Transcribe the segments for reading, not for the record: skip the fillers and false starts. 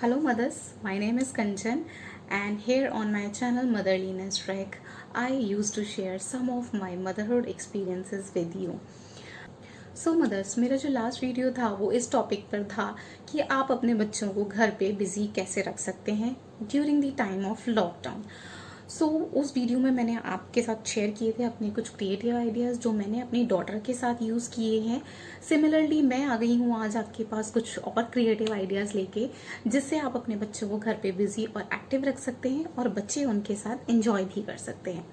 Hello mothers, my name is Kanchan and here on my channel Motherliness Trek, I used to share some of my motherhood experiences with you. So mothers, मेरा जो last video था वो इस topic पर था कि आप अपने बच्चों को घर पे बिजी कैसे रख सकते हैं during the time of lockdown. So उस वीडियो में मैंने आपके साथ शेयर किए थे अपने कुछ क्रिएटिव आइडियाज़ जो मैंने अपनी डॉटर के साथ यूज़ किए हैं। सिमिलरली मैं आ गई हूँ आज आपके पास कुछ और क्रिएटिव आइडियाज़ लेके, जिससे आप अपने बच्चों को घर पे बिजी और एक्टिव रख सकते हैं और बच्चे उनके साथ एंजॉय भी कर सकते हैं।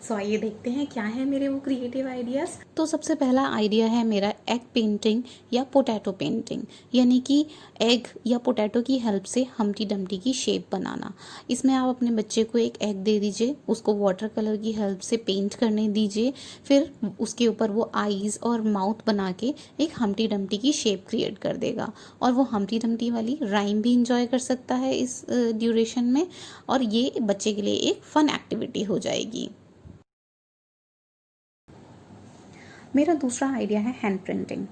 सो आइए देखते हैं क्या है मेरे वो क्रिएटिव आइडियाज़। तो सबसे पहला आइडिया है मेरा एग पेंटिंग या पोटैटो पेंटिंग, यानी कि एग या पोटैटो की हेल्प से हमटी डमटी की शेप बनाना। इसमें आप अपने बच्चे को एक एग दे दीजिए, उसको वाटर कलर की हेल्प से पेंट करने दीजिए, फिर उसके ऊपर वो आईज और माउथ बना के एक हमटी डमटी की शेप क्रिएट कर देगा और वो हमटी डमटी वाली राइम भी इंजॉय कर सकता है इस ड्यूरेशन में, और ये बच्चे के लिए एक फन एक्टिविटी हो जाएगी। मेरा दूसरा आइडिया है हैंड प्रिंटिंग।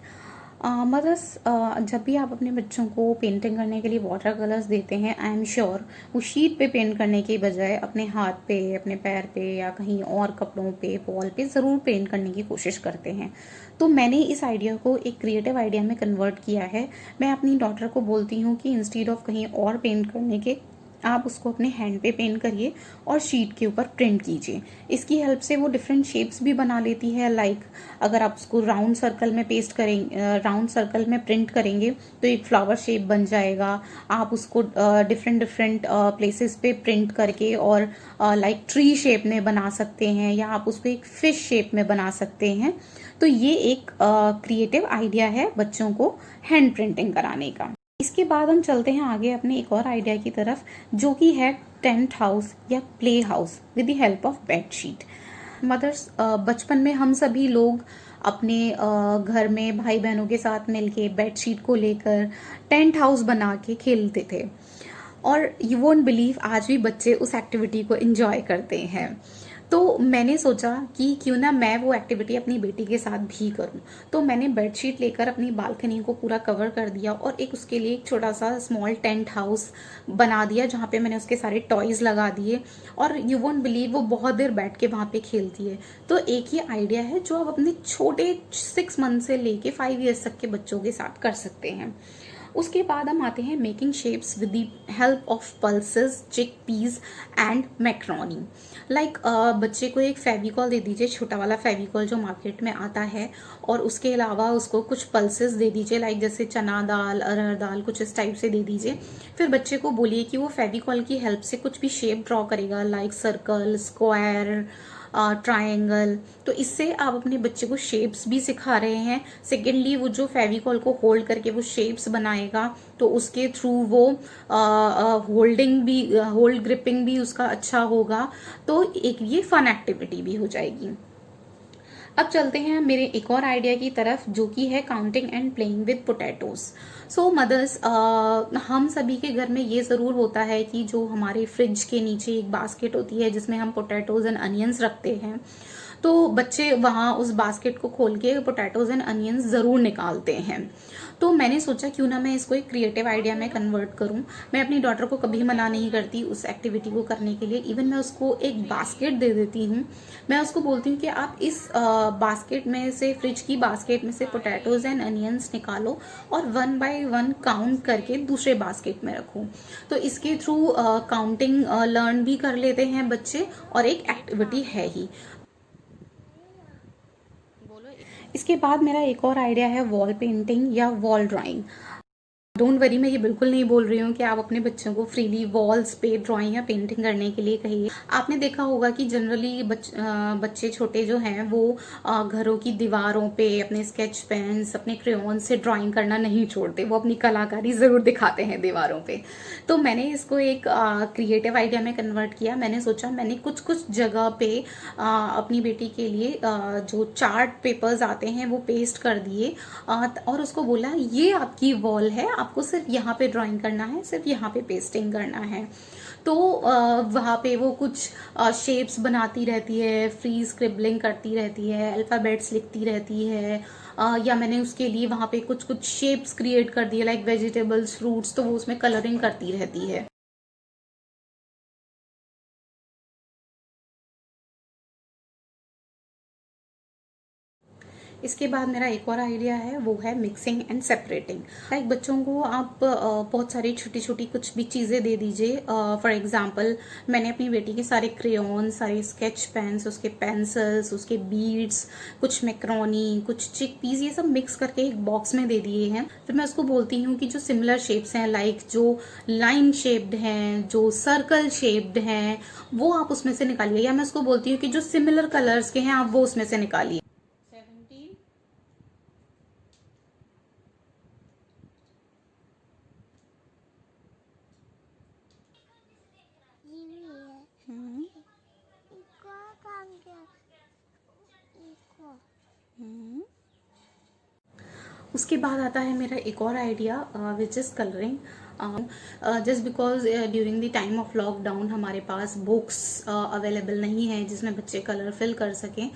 मदर्स, जब भी आप अपने बच्चों को पेंटिंग करने के लिए वाटर कलर्स देते हैं, आई एम श्योर वो शीट पे पेंट करने के बजाय अपने हाथ पे, अपने पैर पे या कहीं और कपड़ों पे, वॉल पे ज़रूर पेंट करने की कोशिश करते हैं। तो मैंने इस आइडिया को एक क्रिएटिव आइडिया में कन्वर्ट किया है। मैं अपनी डॉटर को बोलती हूँ कि इंस्टीड ऑफ कहीं और पेंट करने के, आप उसको अपने हैंड पे पेंट करिए और शीट के ऊपर प्रिंट कीजिए। इसकी हेल्प से वो डिफरेंट शेप्स भी बना लेती है। लाइक अगर आप उसको राउंड सर्कल में पेस्ट करेंगे, राउंड सर्कल में प्रिंट करेंगे तो एक फ्लावर शेप बन जाएगा। आप उसको डिफरेंट डिफरेंट प्लेसेस पे प्रिंट करके और लाइक ट्री शेप में बना सकते हैं, या आप उसको एक फिश शेप में बना सकते हैं। तो ये एक क्रिएटिव आइडिया है बच्चों को हैंड प्रिंटिंग कराने का। इसके बाद हम चलते हैं आगे अपने एक और आइडिया की तरफ, जो कि है टेंट हाउस या play house with the help of bedsheet. Mothers, बचपन में हम सभी लोग अपने घर में भाई बहनों के साथ मिलके बेडशीट को लेकर टेंट हाउस बना के खेलते थे, और यू वोंट बिलीव आज भी बच्चे उस एक्टिविटी को एंजॉय करते हैं। तो मैंने सोचा कि क्यों ना मैं वो एक्टिविटी अपनी बेटी के साथ भी करूं। तो मैंने बेडशीट लेकर अपनी बालकनी को पूरा कवर कर दिया और एक उसके लिए एक छोटा सा स्मॉल टेंट हाउस बना दिया, जहाँ पे मैंने उसके सारे टॉयज लगा दिए, और यू वोंट बिलीव वो बहुत देर बैठ के वहाँ पे खेलती है। तो एक ही आइडिया है जो आप अपने छोटे 6 मंथ से लेके 5 ईयर्स तक के बच्चों के साथ कर सकते हैं। उसके बाद हम आते हैं making shapes with the help of pulses, चिक पीज एंड मैक्रोनी। लाइक बच्चे को एक फेविकॉल दे दीजिए, छोटा वाला फेविकॉल जो मार्केट में आता है, और उसके अलावा उसको कुछ पल्सेस दे दीजिए, लाइक जैसे चना दाल, अरहर दाल, कुछ इस टाइप से दे दीजिए। फिर बच्चे को बोलिए कि वो फेविकॉल की हेल्प से कुछ भी शेप ड्रॉ करेगा, लाइक सर्कल, स्क्वायर, ट्रायंगल। तो इससे आप अपने बच्चे को शेप्स भी सिखा रहे हैं। सेकेंडली वो जो फेविकॉल को होल्ड करके वो शेप्स बनाएगा, तो उसके थ्रू वो होल्डिंग भी, होल्ड ग्रिपिंग भी उसका अच्छा होगा। तो एक ये फन एक्टिविटी भी हो जाएगी। अब चलते हैं मेरे एक और आइडिया की तरफ, जो कि है counting and playing with potatoes. So mothers, हम सभी के घर में ये ज़रूर होता है कि जो हमारे फ्रिज के नीचे एक बास्केट होती है जिसमें हम पोटैटोज एंड अनियंस रखते हैं, तो बच्चे वहाँ उस बास्केट को खोल के पोटैटोज एंड अनियंस ज़रूर निकालते हैं। तो मैंने सोचा क्यों ना मैं इसको एक क्रिएटिव आइडिया में कन्वर्ट करूं। मैं अपनी डॉटर को कभी मना नहीं करती उस एक्टिविटी को करने के लिए। इवन मैं उसको एक बास्केट दे देती हूँ। मैं उसको बोलती हूँ कि आप इस बास्केट में से, फ्रिज की बास्केट में से पोटैटोज एंड अनियंस निकालो और 1 बाय 1 काउंट करके दूसरे बास्केट में रखो। तो इसके थ्रू काउंटिंग लर्न भी कर लेते हैं बच्चे, और एक एक्टिविटी है ही। इसके बाद मेरा एक और आइडिया है वॉल पेंटिंग या वॉल ड्राइंग। डोंट वरी, मैं ये बिल्कुल नहीं बोल रही हूँ कि आप अपने बच्चों को फ्रीली वॉल्स पे ड्राइंग या पेंटिंग करने के लिए कहिए। आपने देखा होगा कि जनरली बच्चे छोटे जो हैं वो घरों की दीवारों पे अपने स्केच पेन्स, अपने क्रेयॉन से ड्राइंग करना नहीं छोड़ते, वो अपनी कलाकारी ज़रूर दिखाते हैं दीवारों पे। तो मैंने इसको एक क्रिएटिव आइडिया में कन्वर्ट किया। मैंने सोचा, मैंने कुछ कुछ जगह पे अपनी बेटी के लिए जो चार्ट पेपर्स आते हैं वो पेस्ट कर दिए, और उसको बोला ये आपकी वॉल है, आपको सिर्फ यहाँ पे ड्राइंग करना है, सिर्फ यहाँ पे पेस्टिंग करना है। तो वहाँ पे वो कुछ शेप्स बनाती रहती है, फ्री स्क्रिबलिंग करती रहती है, अल्फ़ाबेट्स लिखती रहती है, या मैंने उसके लिए वहाँ पे कुछ कुछ शेप्स क्रिएट कर दिए लाइक वेजिटेबल्स, फ्रूट्स, तो वो उसमें कलरिंग करती रहती है। इसके बाद मेरा एक और आइडिया है, वो है मिक्सिंग एंड सेपरेटिंग। लाइक बच्चों को आप बहुत सारी छोटी छोटी कुछ भी चीज़ें दे दीजिए। फॉर एग्जांपल मैंने अपनी बेटी के सारे क्रेयॉन, सारे स्केच पेन्स, उसके पेंसिल्स, उसके बीड्स, कुछ मैक्रोनी, कुछ चिक पीस, ये सब मिक्स करके एक बॉक्स में दे दिए हैं। फिर मैं उसको बोलती हूँ कि जो सिमिलर शेप्स हैं, लाइक जो लाइन शेप्ड हैं, जो सर्कल शेप्ड हैं, वो आप उसमें से निकालिए। या मैं उसको बोलती हूँ कि जो सिमिलर कलर्स के हैं आप वो उसमें से निकालिए। उसके बाद आता है मेरा एक और idea which is colouring. Just because during the time of lockdown हमारे पास बुक्स अवेलेबल नहीं है जिसमें बच्चे कलर फिल कर सकें,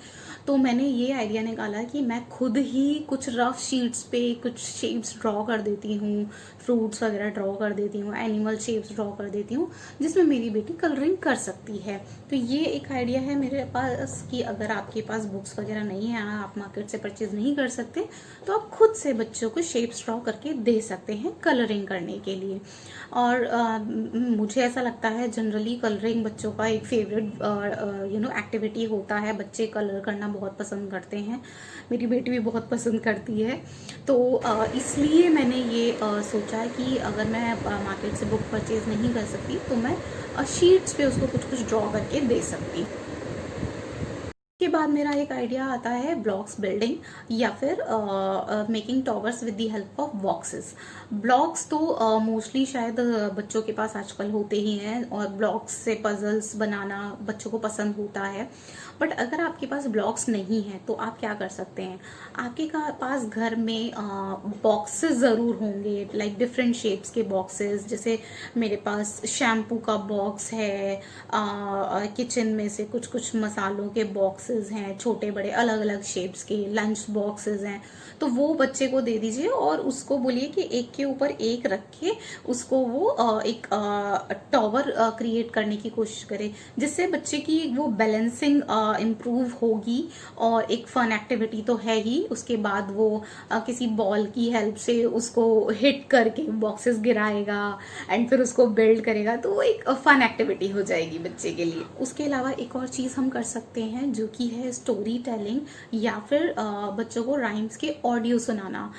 तो मैंने ये आइडिया निकाला कि मैं खुद ही कुछ रफ शीट्स पे कुछ शेप्स ड्रॉ कर देती हूँ, फ्रूट्स वगैरह ड्रॉ कर देती हूँ, एनिमल शेप्स ड्रॉ कर देती हूँ, जिसमें मेरी बेटी कलरिंग कर सकती है। तो ये एक आइडिया है मेरे पास कि अगर आपके पास बुक्स वगैरह नहीं है, आप मार्केट से परचेज नहीं कर सकते, तो आप खुद से बच्चों को शेप्स ड्रॉ करके दे सकते हैं कलरिंग करने के लिए। और मुझे ऐसा लगता है जनरली कलरिंग बच्चों का एक फेवरेट एक्टिविटी होता है। बच्चे कलर करना बहुत पसंद करते हैं, मेरी बेटी भी बहुत पसंद करती है। तो इसलिए मैंने ये सोचा है कि अगर मैं मार्केट से बुक परचेज नहीं कर सकती तो मैं शीट्स पे उसको कुछ कुछ ड्रॉ करके दे सकती हूँ। के बाद मेरा एक आइडिया आता है ब्लॉक्स बिल्डिंग या फिर making towers with the help of boxes. Blocks तो मोस्टली शायद बच्चों के पास आजकल होते ही हैं और ब्लॉक्स से पजल्स बनाना बच्चों को पसंद होता है। बट अगर आपके पास ब्लॉक्स नहीं है तो आप क्या कर सकते हैं, आपके पास घर में बॉक्सेस ज़रूर होंगे, लाइक डिफरेंट शेप्स के बॉक्सेस। जैसे मेरे पास शैम्पू का बॉक्स है, किचन में से कुछ कुछ मसालों के बॉक्सेस हैं, छोटे बड़े अलग अलग शेप्स के लंच बॉक्सेस हैं। तो वो बच्चे को दे दीजिए और उसको बोलिए कि एक के ऊपर एक रख के उसको वो एक टॉवर क्रिएट करने की कोशिश करे, जिससे बच्चे की वो बैलेंसिंग इम्प्रूव होगी। और एक फन एक्टिविटी तो है ही, उसके बाद वो किसी बॉल की हेल्प से उसको हिट करके बॉक्सेस गिराएगा एंड फिर उसको बिल्ड करेगा, तो वो एक फन एक्टिविटी हो जाएगी बच्चे के लिए। उसके अलावा एक और चीज़ हम कर सकते हैं जो कि है स्टोरी टेलिंग या फिर बच्चों को राइम्स के ऑडियो सुनाना।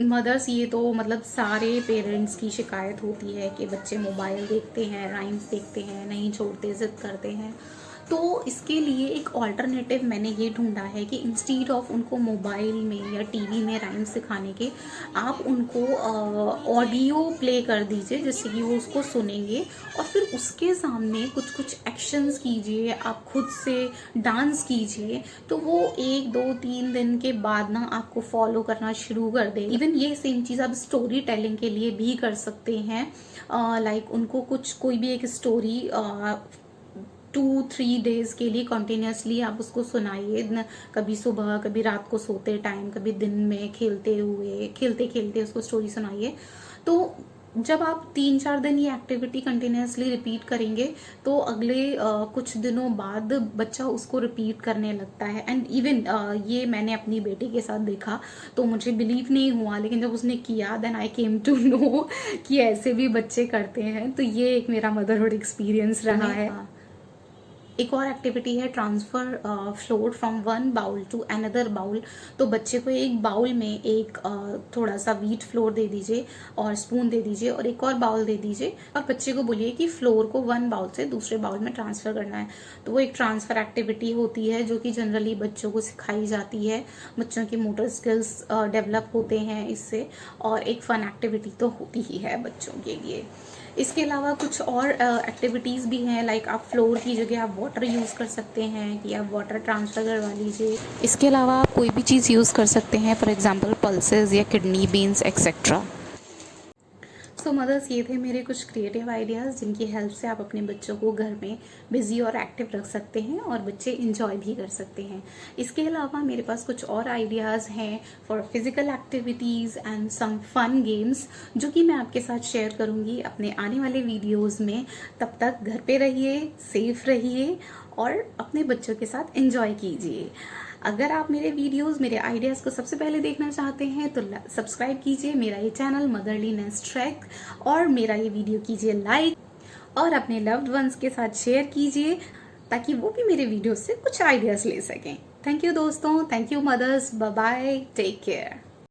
मदर्स, ये तो मतलब सारे पेरेंट्स की शिकायत होती है कि बच्चे मोबाइल देखते हैं, राइम्स देखते हैं, नहीं छोड़ते, जिद करते हैं। तो इसके लिए एक ऑल्टरनेटिव मैंने ये ढूंढा है कि इंस्टीड ऑफ उनको मोबाइल में या टीवी में राइम्स सिखाने के, आप उनको ऑडियो प्ले कर दीजिए जिससे कि वो उसको सुनेंगे और फिर उसके सामने कुछ कुछ एक्शंस कीजिए, आप खुद से डांस कीजिए, तो वो 1 2 3 दिन के बाद ना आपको फॉलो करना शुरू कर दे। इवन ये सेम चीज़ आप स्टोरी टेलिंग के लिए भी कर सकते हैं। लाइक उनको कोई भी एक स्टोरी 2 3 डेज के लिए कंटिन्यूसली आप उसको सुनाइए, कभी सुबह, कभी रात को सोते टाइम, कभी दिन में खेलते खेलते उसको स्टोरी सुनाइए। तो जब आप 3 4 दिन ये एक्टिविटी कंटिन्यूसली रिपीट करेंगे तो अगले कुछ दिनों बाद बच्चा उसको रिपीट करने लगता है। एंड इवन ये मैंने अपनी बेटी के साथ देखा तो मुझे बिलीव नहीं हुआ, लेकिन जब उसने किया then I came to know कि ऐसे भी बच्चे करते हैं। तो ये एक मेरा मदरहुड एक्सपीरियंस रहा है। एक और एक्टिविटी है transfer flour from one bowl to another bowl. तो बच्चे को एक बाउल में एक थोड़ा सा व्हीट फ्लोर दे दीजिए और स्पून दे दीजिए और एक और बाउल दे दीजिए और बच्चे को बोलिए कि फ्लोर को वन बाउल से दूसरे बाउल में ट्रांसफ़र करना है। तो वो एक ट्रांसफ़र एक्टिविटी होती है जो कि जनरली बच्चों को सिखाई जाती है, बच्चों की मोटर स्किल्स डेवलप होते हैं इससे, और एक फ़न एक्टिविटी तो होती ही है बच्चों के लिए। इसके अलावा कुछ और एक्टिविटीज़ भी हैं, लाइक आप फ्लोर की जगह आप वाटर यूज़ कर सकते हैं कि आप वाटर ट्रांसफ़र करवा लीजिए। इसके अलावा आप कोई भी चीज़ यूज़ कर सकते हैं, फॉर एग्ज़ाम्पल पल्सेस या किडनी बीन्स एक्सेट्रा। सो मदर्स, ये थे मेरे कुछ क्रिएटिव आइडियाज़ जिनकी हेल्प से आप अपने बच्चों को घर में बिज़ी और एक्टिव रख सकते हैं और बच्चे इंजॉय भी कर सकते हैं। इसके अलावा मेरे पास कुछ और आइडियाज़ हैं for physical activities and some fun games, जो कि मैं आपके साथ शेयर करूँगी अपने आने वाले वीडियोज़ में। तब तक घर पे रहिए, सेफ रहिए और अपने बच्चों के साथ इंजॉय कीजिए। अगर आप मेरे वीडियोस, मेरे आइडियाज़ को सबसे पहले देखना चाहते हैं तो सब्सक्राइब कीजिए मेरा ये चैनल मदरली नेस्ट ट्रैक, और मेरा ये वीडियो कीजिए लाइक और अपने लव्ड वंस के साथ शेयर कीजिए ताकि वो भी मेरे वीडियो से कुछ आइडियाज़ ले सकें। थैंक यू दोस्तों, thank you mothers, bye bye, take care.